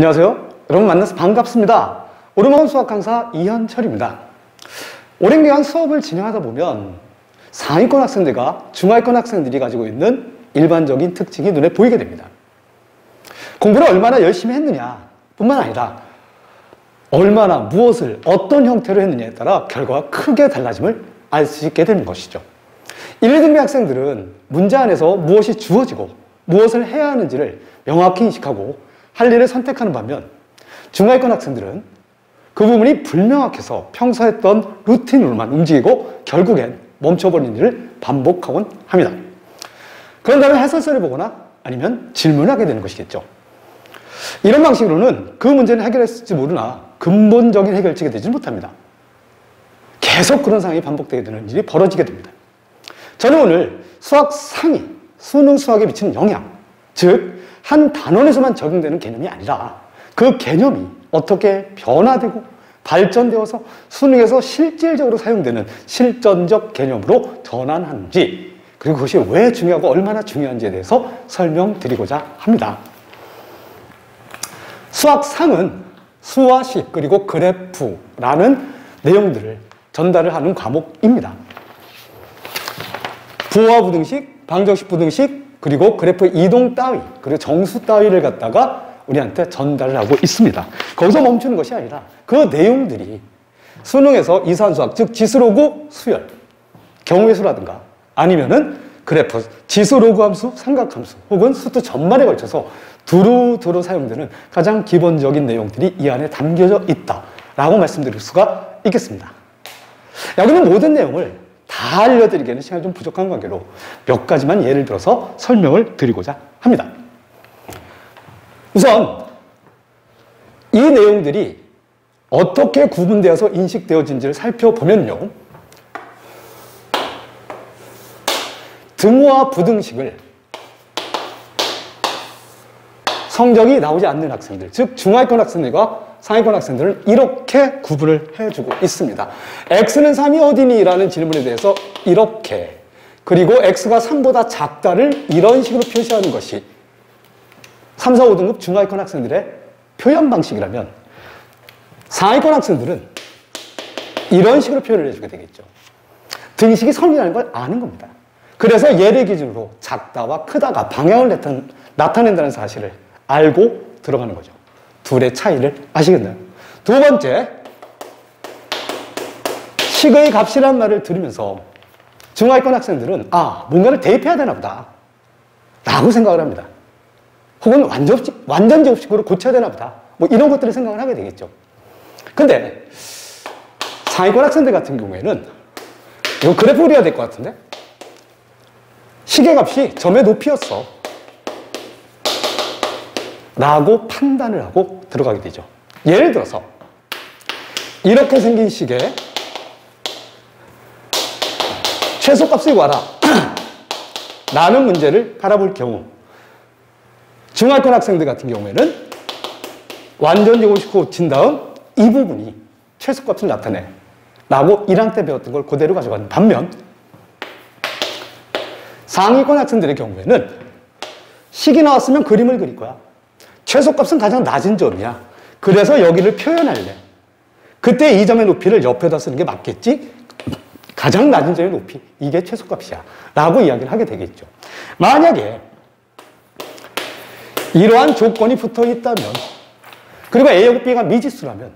안녕하세요. 여러분 만나서 반갑습니다. 오르막은 수학 강사 이현철입니다. 오랜 기간 수업을 진행하다 보면 상위권 학생들과 중하위권 학생들이 가지고 있는 일반적인 특징이 눈에 보이게 됩니다. 공부를 얼마나 열심히 했느냐 뿐만 아니라 얼마나 무엇을 어떤 형태로 했느냐에 따라 결과가 크게 달라짐을 알 수 있게 되는 것이죠. 1, 2등급 학생들은 문제 안에서 무엇이 주어지고 무엇을 해야 하는지를 명확히 인식하고 할 일을 선택하는 반면 중하위권 학생들은 그 부분이 불명확해서 평소 했던 루틴으로만 움직이고 결국엔 멈춰버리는 일을 반복하곤 합니다. 그런 다음에 해설서를 보거나 아니면 질문을 하게 되는 것이겠죠. 이런 방식으로는 그 문제는 해결했을지 모르나 근본적인 해결책이 되지 못합니다. 계속 그런 상황이 반복되게 되는 일이 벌어지게 됩니다. 저는 오늘 수학 상위, 수능 수학에 미치는 영향, 즉 한 단원에서만 적용되는 개념이 아니라 그 개념이 어떻게 변화되고 발전되어서 수능에서 실질적으로 사용되는 실전적 개념으로 전환하는지, 그리고 그것이 왜 중요하고 얼마나 중요한지에 대해서 설명드리고자 합니다. 수학상은 수와 식 그리고 그래프라는 내용들을 전달을 하는 과목입니다. 부호화 부등식, 방정식 부등식, 그리고 그래프의 이동 따위, 그리고 정수 따위를 갖다가 우리한테 전달을 하고 있습니다. 거기서 멈추는 것이 아니라 그 내용들이 수능에서 이산수학, 즉 지수로그 수열, 경우의 수라든가 아니면은 그래프, 지수로그 함수, 삼각함수 혹은 수투 전반에 걸쳐서 두루두루 사용되는 가장 기본적인 내용들이 이 안에 담겨져 있다라고 말씀드릴 수가 있겠습니다. 여기는 모든 내용을 다 알려드리기에는 시간이 좀 부족한 관계로 몇 가지만 예를 들어서 설명을 드리고자 합니다. 우선 이 내용들이 어떻게 구분되어서 인식되어진지를 살펴보면요, 등호와 부등식을 성적이 나오지 않는 학생들, 즉 중하위권 학생들과 상위권 학생들은 이렇게 구분을 해주고 있습니다. x는 3이 어디니? 라는 질문에 대해서 이렇게, 그리고 x가 3보다 작다를 이런 식으로 표시하는 것이 3, 4, 5등급 중하위권 학생들의 표현 방식이라면 상위권 학생들은 이런 식으로 표현을 해주게 되겠죠. 등식이 성이라는 걸 아는 겁니다. 그래서 얘를 기준으로 작다와 크다가 방향을 나타낸다는 사실을 알고 들어가는 거죠. 둘의 차이를 아시겠나요? 두 번째, 식의 값이란 말을 들으면서 중하위권 학생들은 뭔가를 대입해야 되나 보다 라고 생각을 합니다. 혹은 완전 제곱식으로 고쳐야 되나 보다, 뭐 이런 것들을 생각을 하게 되겠죠. 근데 상위권 학생들 같은 경우에는 이거 그래프 그려야 될 것 같은데, 식의 값이 점의 높이였어 라고 판단을 하고 들어가게 되죠. 예를 들어서 이렇게 생긴 식의 최소값을 구하라 라는 문제를 바라볼 경우 중하위권 학생들 같은 경우에는 완전 제곱식 고친 다음 이 부분이 최소값을 나타내 라고 1학 때 배웠던 걸 그대로 가져가는 반면, 상위권 학생들의 경우에는 식이 나왔으면 그림을 그릴 거야. 최소값은 가장 낮은 점이야. 그래서 여기를 표현할래. 그때 이 점의 높이를 옆에다 쓰는 게 맞겠지? 가장 낮은 점의 높이, 이게 최소값이야 라고 이야기를 하게 되겠죠. 만약에 이러한 조건이 붙어 있다면, 그리고 A하고 B가 미지수라면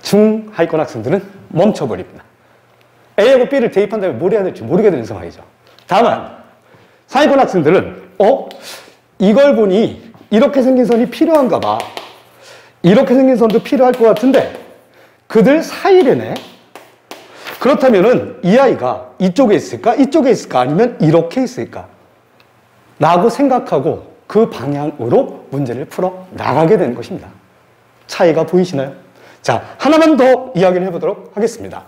중하위권 학생들은 멈춰버립니다. A하고 B를 대입한 다음에 뭘 해야 될지 모르게 되는 상황이죠. 다만 상위권 학생들은 이걸 보니 이렇게 생긴 선이 필요한가 봐, 이렇게 생긴 선도 필요할 것 같은데 그들 사이래네. 그렇다면은 이 아이가 이쪽에 있을까? 이쪽에 있을까? 아니면 이렇게 있을까? 라고 생각하고 그 방향으로 문제를 풀어 나가게 되는 것입니다. 차이가 보이시나요? 자, 하나만 더 이야기를 해보도록 하겠습니다.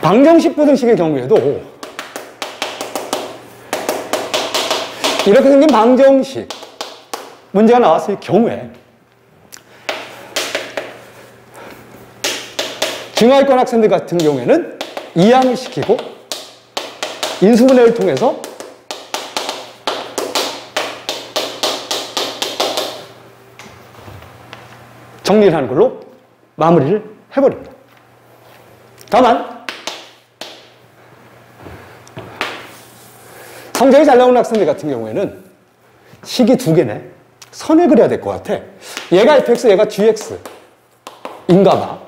방정식 부등식의 경우에도 이렇게 생긴 방정식 문제가 나왔을 경우에 중하위권 학생들 같은 경우에는 이항을 시키고 인수분해를 통해서 정리를 하는 걸로 마무리를 해버립니다. 다만 성적이 잘 나오는 학생들 같은 경우에는 식이 두 개네. 선을 그려야 될 것 같아. 얘가 fx, 얘가 gx 인가 봐.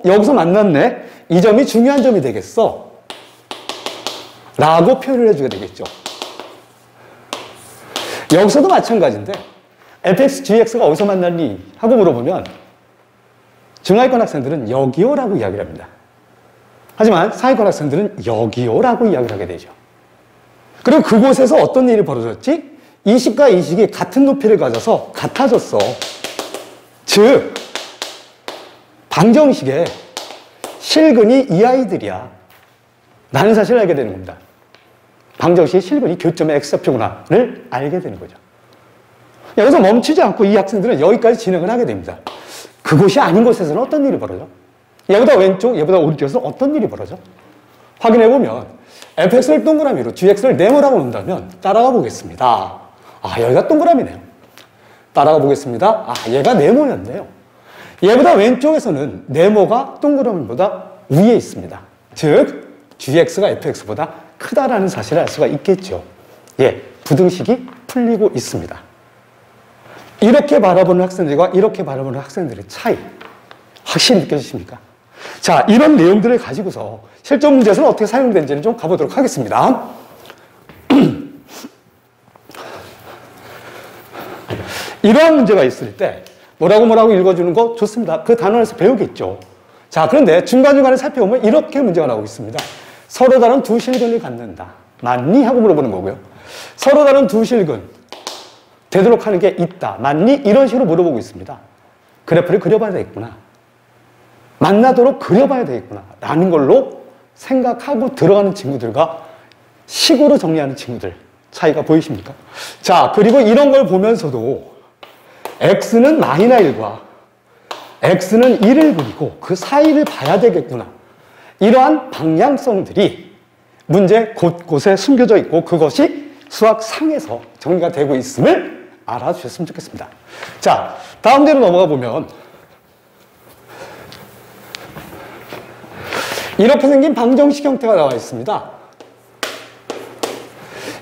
여기서 만났네. 이 점이 중요한 점이 되겠어 라고 표현을 해줘야 되겠죠. 여기서도 마찬가지인데 fx, gx가 어디서 만났니? 하고 물어보면 중하위권 학생들은 여기요 라고 이야기를 합니다. 하지만 상위권 학생들은 여기요 라고 이야기를 하게 되죠. 그리고 그곳에서 어떤 일이 벌어졌지? 이 식과 이 식이 같은 높이를 가져서 같아졌어. 즉 방정식의 실근이 이 아이들이야 라는 사실을 알게 되는 겁니다. 방정식의 실근이 교점의 x좌표구나를 알게 되는 거죠. 여기서 멈추지 않고 이 학생들은 여기까지 진행을 하게 됩니다. 그곳이 아닌 곳에서는 어떤 일이 벌어져? 얘보다 왼쪽, 얘보다 오른쪽에서는 어떤 일이 벌어져? 확인해보면 fx를 동그라미로 gx를 네모라고 놓는다면 따라가 보겠습니다. 여기가 동그라미네요. 따라가 보겠습니다. 얘가 네모였네요. 얘보다 왼쪽에서는 네모가 동그라미보다 위에 있습니다. 즉 gx가 fx보다 크다라는 사실을 알 수가 있겠죠. 부등식이 풀리고 있습니다. 이렇게 바라보는 학생들과 이렇게 바라보는 학생들의 차이 확실히 느껴지십니까? 자, 이런 내용들을 가지고서 실전 문제에서는 어떻게 사용되는지를 좀 가보도록 하겠습니다. 이러한 문제가 있을 때 뭐라고 읽어주는 거 좋습니다. 그 단원에서 배우겠죠. 자, 그런데 중간중간에 살펴보면 이렇게 문제가 나오고 있습니다. 서로 다른 두 실근을 갖는다. 맞니? 하고 물어보는 거고요. 서로 다른 두 실근 되도록 하는 게 있다. 맞니? 이런 식으로 물어보고 있습니다. 그래프를 그려봐야 되겠구나. 만나도록 그려봐야 되겠구나. 라는 걸로 생각하고 들어가는 친구들과 식으로 정리하는 친구들 차이가 보이십니까? 자, 그리고 이런 걸 보면서도 x는 -1과 x는 1을 그리고 그 사이를 봐야 되겠구나. 이러한 방향성들이 문제 곳곳에 숨겨져 있고 그것이 수학상에서 정리가 되고 있음을 알아주셨으면 좋겠습니다. 자, 다음 대로 넘어가 보면 이렇게 생긴 방정식 형태가 나와 있습니다.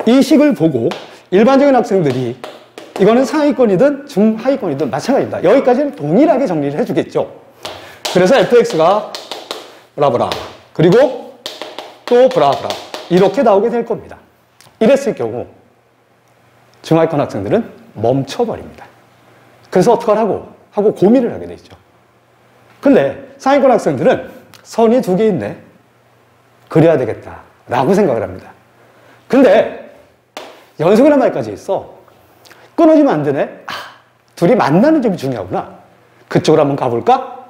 이 식을 보고 일반적인 학생들이 이거는 상위권이든 중하위권이든 마찬가지입니다. 여기까지는 동일하게 정리를 해주겠죠. 그래서 fx가 브라브라 그리고 또 브라브라 이렇게 나오게 될 겁니다. 이랬을 경우 중하위권 학생들은 멈춰버립니다. 그래서 어떡하라고 하고 고민을 하게 되죠. 근데 상위권 학생들은 선이 두 개 있네. 그려야 되겠다 라고 생각을 합니다. 근데 연속이라는 말까지 있어. 끊어지면 안 되네. 둘이 만나는 점이 중요하구나. 그쪽으로 한번 가볼까?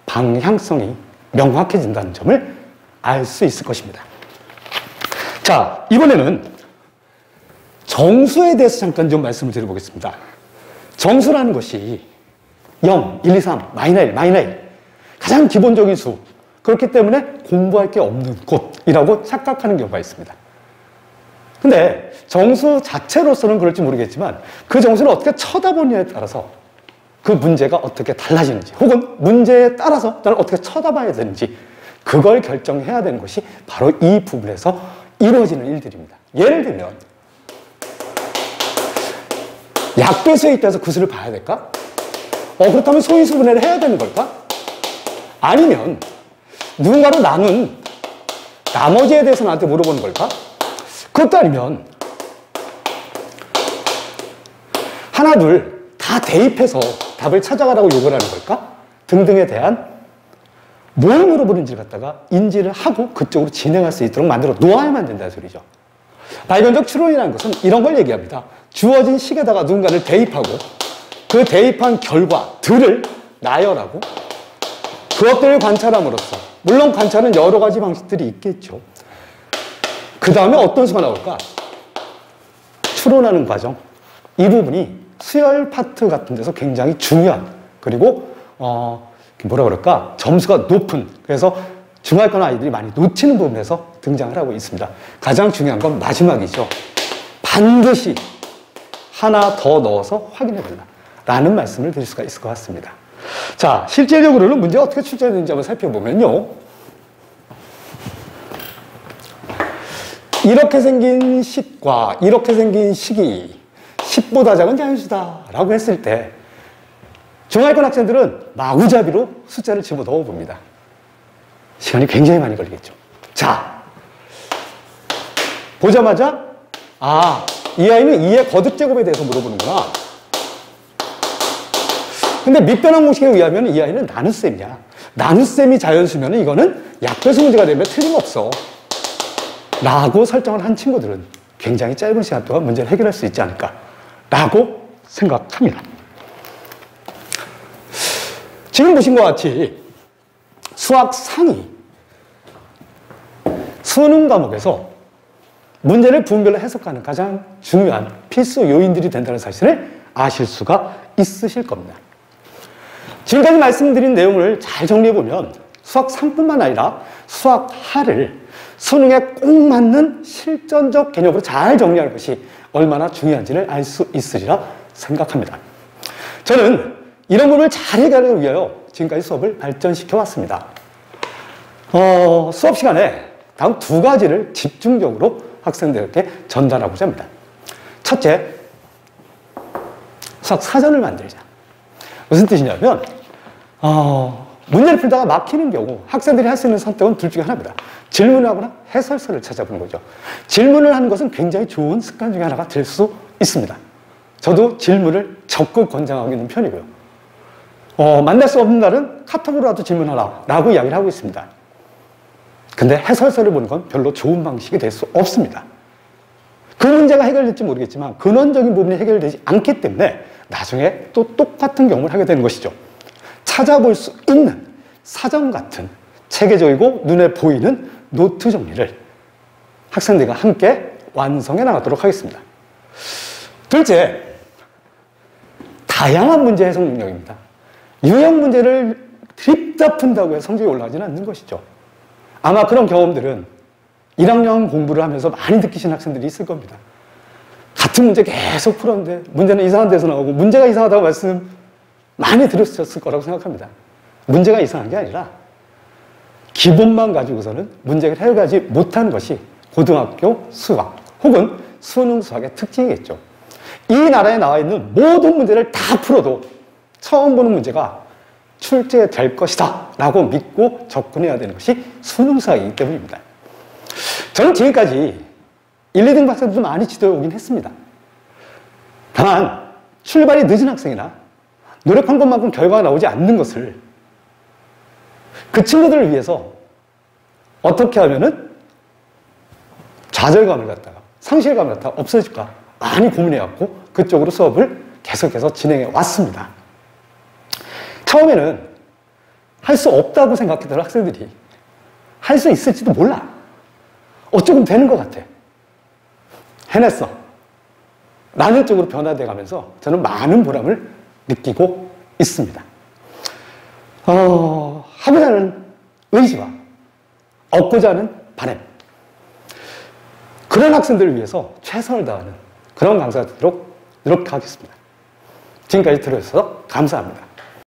방향성이 명확해진다는 점을 알 수 있을 것입니다. 자, 이번에는 정수에 대해서 잠깐 좀 말씀을 드려보겠습니다. 정수라는 것이 0, 1, 2, 3, -1, -1 가장 기본적인 수. 그렇기 때문에 공부할 게 없는 곳이라고 착각하는 경우가 있습니다. 근데 정수 자체로서는 그럴지 모르겠지만 그 정수를 어떻게 쳐다보느냐에 따라서 그 문제가 어떻게 달라지는지 혹은 문제에 따라서 나는 어떻게 쳐다봐야 되는지 그걸 결정해야 되는 것이 바로 이 부분에서 이루어지는 일들입니다. 예를 들면 약배수에 있다서 그 수를 봐야 될까? 그렇다면 소인수분해를 해야 되는 걸까? 아니면 누군가로 나눈 나머지에 대해서 나한테 물어보는 걸까? 그것도 아니면 하나 둘 다 대입해서 답을 찾아가라고 요구를 하는 걸까? 등등에 대한 뭘 물어보는지를 갖다가 인지를 하고 그쪽으로 진행할 수 있도록 만들어 놓아야만 된다는 소리죠. 발견적 추론이라는 것은 이런 걸 얘기합니다. 주어진 식에다가 누군가를 대입하고 그 대입한 결과들을 나열하고 그것들을 관찰함으로써 물론 관찰은 여러 가지 방식들이 있겠죠. 그 다음에 어떤 수가 나올까? 추론하는 과정. 이 부분이 수열 파트 같은 데서 굉장히 중요한 그리고 뭐라 그럴까? 점수가 높은 그래서 중하위권 아이들이 많이 놓치는 부분에서 등장을 하고 있습니다. 가장 중요한 건 마지막이죠. 반드시 하나 더 넣어서 확인해 달라 라는 말씀을 드릴 수가 있을 것 같습니다. 자, 실질적으로는 문제가 어떻게 출제되는지 한번 살펴보면요. 이렇게 생긴 10과 이렇게 생긴 식이 10보다 작은 자연수다라고 했을 때 중하위권 학생들은 마구잡이로 숫자를 집어넣어 봅니다. 시간이 굉장히 많이 걸리겠죠. 자, 보자마자 이 아이는 2의 거듭제곱에 대해서 물어보는구나. 근데 밑변환 공식에 의하면 이 아이는 나눗셈이야. 나눗셈이 자연수면 이거는 약배수 문제가 되면 틀림없어. 라고 설정을 한 친구들은 굉장히 짧은 시간 동안 문제를 해결할 수 있지 않을까 라고 생각합니다. 지금 보신 것 같이 수학 상위 수능 과목에서 문제를 부분별로 해석하는 가장 중요한 필수 요인들이 된다는 사실을 아실 수가 있으실 겁니다. 지금까지 말씀드린 내용을 잘 정리해보면 수학 상뿐만 아니라 수학 하를 수능에 꼭 맞는 실전적 개념으로 잘 정리하는 것이 얼마나 중요한지를 알 수 있으리라 생각합니다. 저는 이런 부분을 잘 해결하기 위하여 지금까지 수업을 발전시켜 왔습니다. 수업 시간에 다음 두 가지를 집중적으로 학생들에게 전달하고자 합니다. 첫째, 수학 사전을 만들자. 무슨 뜻이냐면 문제를 풀다가 막히는 경우 학생들이 할 수 있는 선택은 둘 중에 하나입니다. 질문을 하거나 해설서를 찾아보는 거죠. 질문을 하는 것은 굉장히 좋은 습관 중에 하나가 될 수 있습니다. 저도 질문을 적극 권장하고 있는 편이고요. 만날 수 없는 날은 카톡으로라도 질문하라 라고 이야기를 하고 있습니다. 근데 해설서를 보는 건 별로 좋은 방식이 될 수 없습니다. 그 문제가 해결될지 모르겠지만 근원적인 부분이 해결되지 않기 때문에 나중에 또 똑같은 경험을 하게 되는 것이죠. 찾아볼 수 있는 사전 같은 체계적이고 눈에 보이는 노트 정리를 학생들과 함께 완성해 나가도록 하겠습니다. 둘째, 다양한 문제 해석 능력입니다. 유형 문제를 드립다 푼다고 해서 성적이 올라가지는 않는 것이죠. 아마 그런 경험들은 1학년 공부를 하면서 많이 느끼신 학생들이 있을 겁니다. 같은 문제 계속 풀었는데 문제는 이상한 데서 나오고 문제가 이상하다고 말씀 많이 들으셨을 거라고 생각합니다. 문제가 이상한 게 아니라 기본만 가지고서는 문제를 해결하지 못하는 것이 고등학교 수학 혹은 수능 수학의 특징이겠죠. 이 나라에 나와 있는 모든 문제를 다 풀어도 처음 보는 문제가 출제될 것이다 라고 믿고 접근해야 되는 것이 수능 수학이기 때문입니다. 저는 지금까지 1, 2등 학생들도 많이 지도해 오긴 했습니다. 다만 출발이 늦은 학생이나 노력한 것만큼 결과가 나오지 않는 것을 그 친구들을 위해서 어떻게 하면은 좌절감을 갖다가 상실감을 갖다가 없애줄까 많이 고민해왔고 그쪽으로 수업을 계속해서 진행해 왔습니다. 처음에는 할 수 없다고 생각했던 학생들이 할 수 있을지도 몰라. 어쩌면 되는 것 같아. 해냈어. 라는 쪽으로 변화돼 가면서 저는 많은 보람을 느끼고 있습니다. 하고자 하는 의지와 얻고자 하는 바람. 그런 학생들을 위해서 최선을 다하는 그런 강사가 되도록 노력하겠습니다. 지금까지 들어주셔서 감사합니다.